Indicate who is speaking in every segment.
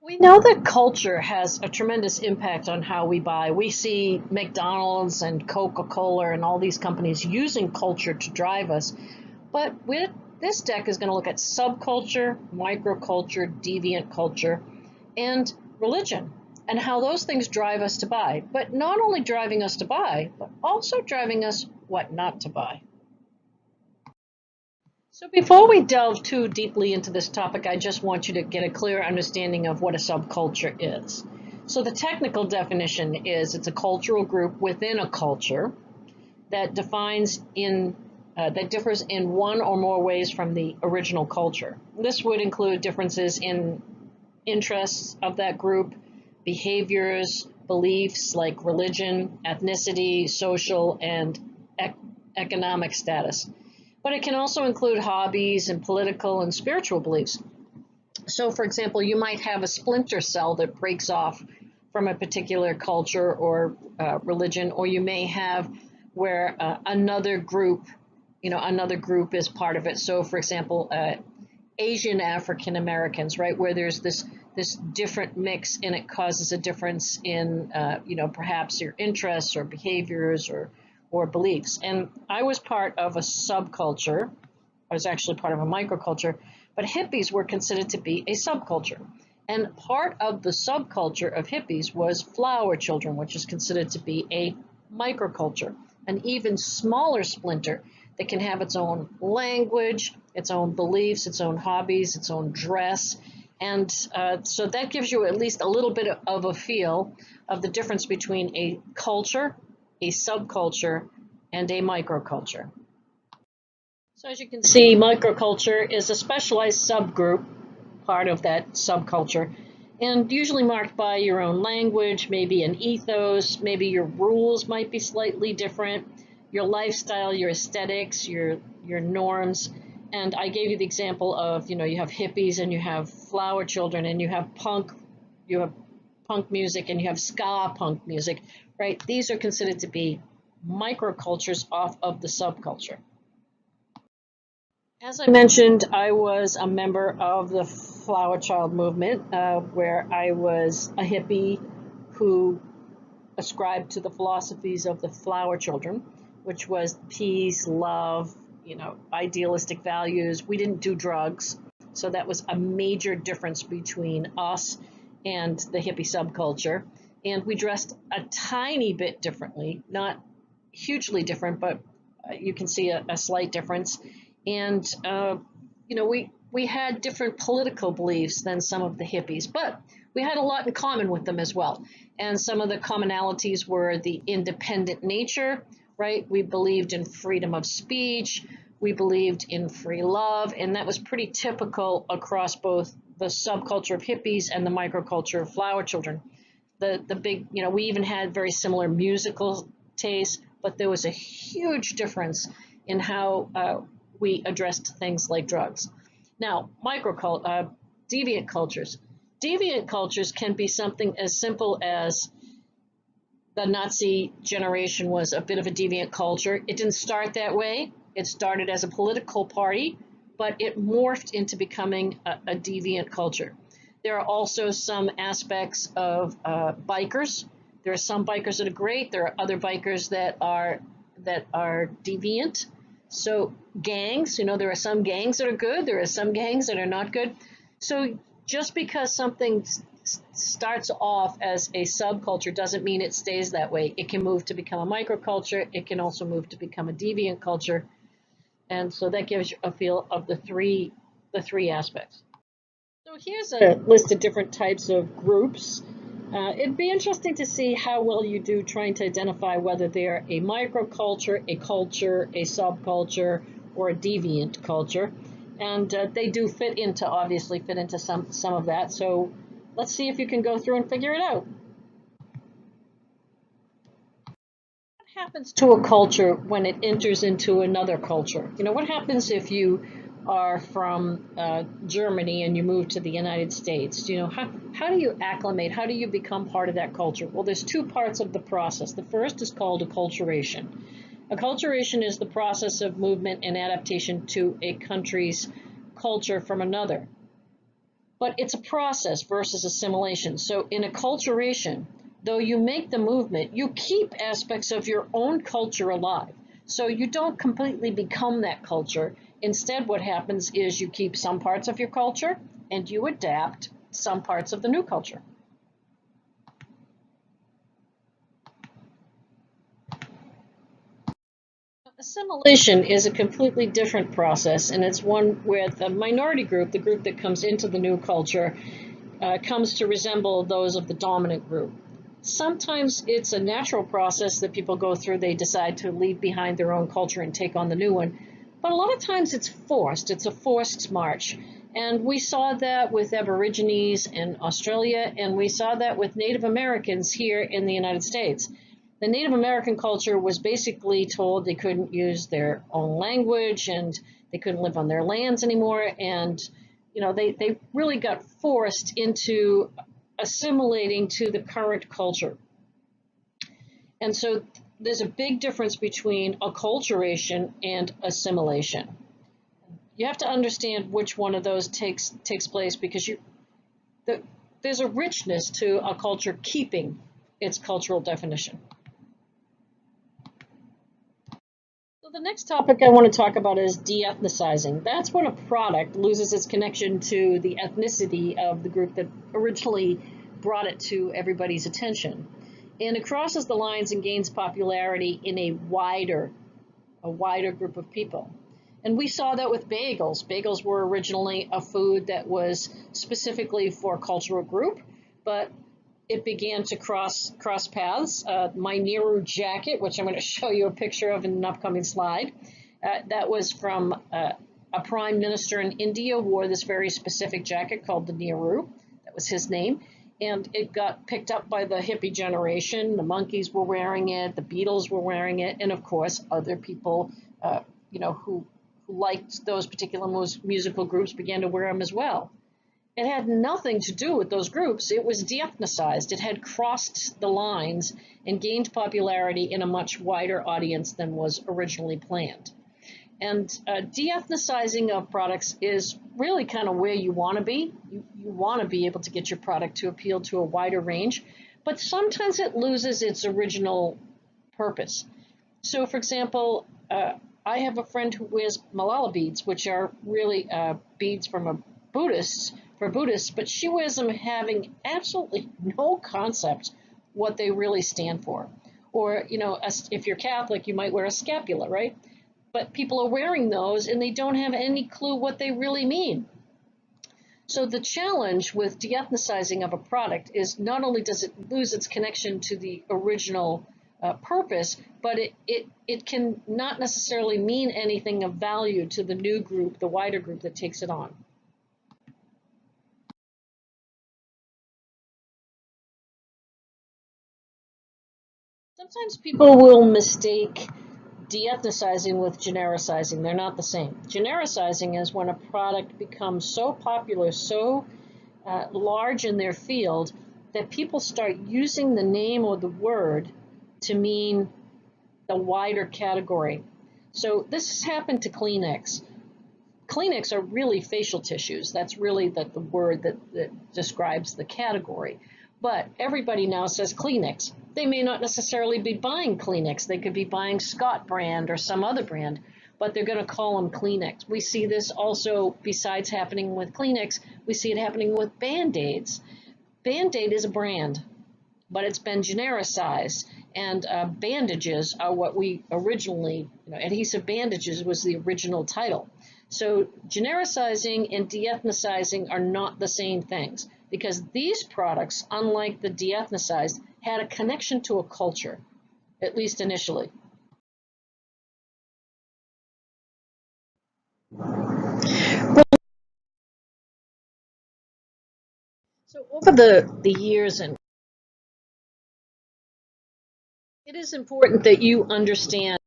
Speaker 1: We know that culture has a tremendous impact on how we buy. We see McDonald's and Coca-Cola and all these companies using culture to drive us. But this deck is going to look at subculture, microculture, deviant culture, and religion, and how those things drive us to buy. But not only driving us to buy, but also driving us what not to buy. So before we delve too deeply into this topic, I just want you to get a clear understanding of what a subculture is. So the technical definition is it's a cultural group within a culture that that differs in one or more ways from the original culture. This would include differences in interests of that group, behaviors, beliefs like religion, ethnicity, social, and economic status. But it can also include hobbies and political and spiritual beliefs. So, for example, you might have a splinter cell that breaks off from a particular culture or religion, or you may have where another group is part of it. So, for example, Asian African Americans, right, where there's this different mix, and it causes a difference in perhaps your interests or behaviors or beliefs. And I was part of a subculture. I was actually part of a microculture, but hippies were considered to be a subculture. And part of the subculture of hippies was flower children, which is considered to be a microculture, an even smaller splinter that can have its own language, its own beliefs, its own hobbies, its own dress. And so that gives you at least a little bit of a feel of the difference between a culture, a subculture, and a microculture. So as you can see, microculture is a specialized subgroup, part of that subculture, and usually marked by your own language, maybe an ethos, maybe your rules might be slightly different, your lifestyle, your aesthetics, your norms. And I gave you the example of, you have hippies and you have flower children and you have punk music and you have ska punk music, right? These are considered to be microcultures off of the subculture. As I mentioned, I was a member of the flower child movement, where I was a hippie who ascribed to the philosophies of the flower children, which was peace, love, idealistic values. We didn't do drugs. So that was a major difference between us and the hippie subculture. And we dressed a tiny bit differently, not hugely different, but you can see a slight difference. And, we had different political beliefs than some of the hippies, but we had a lot in common with them as well. And some of the commonalities were the independent nature, right? We believed in freedom of speech. We believed in free love. And that was pretty typical across both the subculture of hippies and the microculture of flower children. The big, we even had very similar musical tastes, but there was a huge difference in how we addressed things like drugs. Now, deviant cultures. Deviant cultures can be something as simple as the Nazi generation was a bit of a deviant culture. It didn't start that way. It started as a political party, but it morphed into becoming a deviant culture. There are also some aspects of bikers. There are some bikers that are great. There are other bikers that are deviant. So gangs, there are some gangs that are good. There are some gangs that are not good. So just because something starts off as a subculture doesn't mean it stays that way. It can move to become a microculture. It can also move to become a deviant culture. And so that gives you a feel of the three aspects. So here's a list of different types of groups. It'd be interesting to see how well you do trying to identify whether they're a microculture, a culture, a subculture, or a deviant culture. And they do obviously fit into some of that. So let's see if you can go through and figure it out. What happens to a culture when it enters into another culture? What happens if you are from Germany and you move to the United States? How do you acclimate? How do you become part of that culture? Well, there's two parts of the process. The first is called acculturation. Acculturation is the process of movement and adaptation to a country's culture from another. But it's a process versus assimilation. So in acculturation, though you make the movement, you keep aspects of your own culture alive. So you don't completely become that culture. Instead, what happens is you keep some parts of your culture and you adapt some parts of the new culture. Assimilation is a completely different process, and it's one where the minority group, the group that comes into the new culture, comes to resemble those of the dominant group. Sometimes it's a natural process that people go through. They decide to leave behind their own culture and take on the new one. But a lot of times it's forced. It's a forced march. And we saw that with Aborigines in Australia, and we saw that with Native Americans here in the United States. The Native American culture was basically told they couldn't use their own language and they couldn't live on their lands anymore. And they really got forced into assimilating to the current culture. And so there's a big difference between acculturation and assimilation. You have to understand which one of those takes place, because there's a richness to a culture keeping its cultural definition. So the next topic I want to talk about is de-ethnicizing. That's when a product loses its connection to the ethnicity of the group that originally brought it to everybody's attention. And it crosses the lines and gains popularity in a wider group of people. And we saw that with bagels. Bagels were originally a food that was specifically for a cultural group, but it began to cross paths. My Nehru jacket, which I'm going to show you a picture of in an upcoming slide, that was from a prime minister in India wore this very specific jacket called the Nehru. That was his name. And it got picked up by the hippie generation. The Monkees were wearing it, the Beatles were wearing it, and of course other people who liked those particular musical groups began to wear them as well. It had nothing to do with those groups. It was de-ethnicized. It had crossed the lines and gained popularity in a much wider audience than was originally planned. And de-ethnicizing of products is really kind of where you want to be. You want to be able to get your product to appeal to a wider range, but sometimes it loses its original purpose. So, for example, I have a friend who wears Malala beads, which are really beads from a Buddhists, but she wears them having absolutely no concept what they really stand for. Or, if you're Catholic, you might wear a scapula, right? But people are wearing those and they don't have any clue what they really mean. So the challenge with de-ethnicizing of a product is not only does it lose its connection to the original purpose, but it can not necessarily mean anything of value to the new group, the wider group that takes it on. Sometimes people will mistake de-ethnicizing with genericizing. They're not the same. Genericizing is when a product becomes so popular, so large in their field, that people start using the name or the word to mean the wider category. So this has happened to Kleenex. Kleenex are really facial tissues. That's really the word that describes the category. But everybody now says Kleenex. They may not necessarily be buying Kleenex. They could be buying Scott brand or some other brand, but they're going to call them Kleenex. We see this also, besides happening with Kleenex, we see it happening with Band-Aids. Band-Aid is a brand, but it's been genericized. And bandages are what we originally, adhesive bandages was the original title. So genericizing and de-ethnicizing are not the same things, because these products, unlike the de-ethnicized, had a connection to a culture, at least initially. So over the years, and it is important that you understand.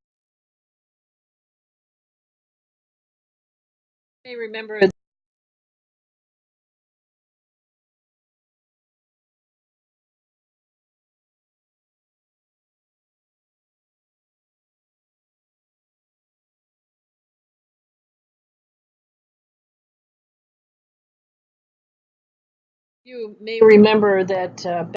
Speaker 1: You may remember You may remember that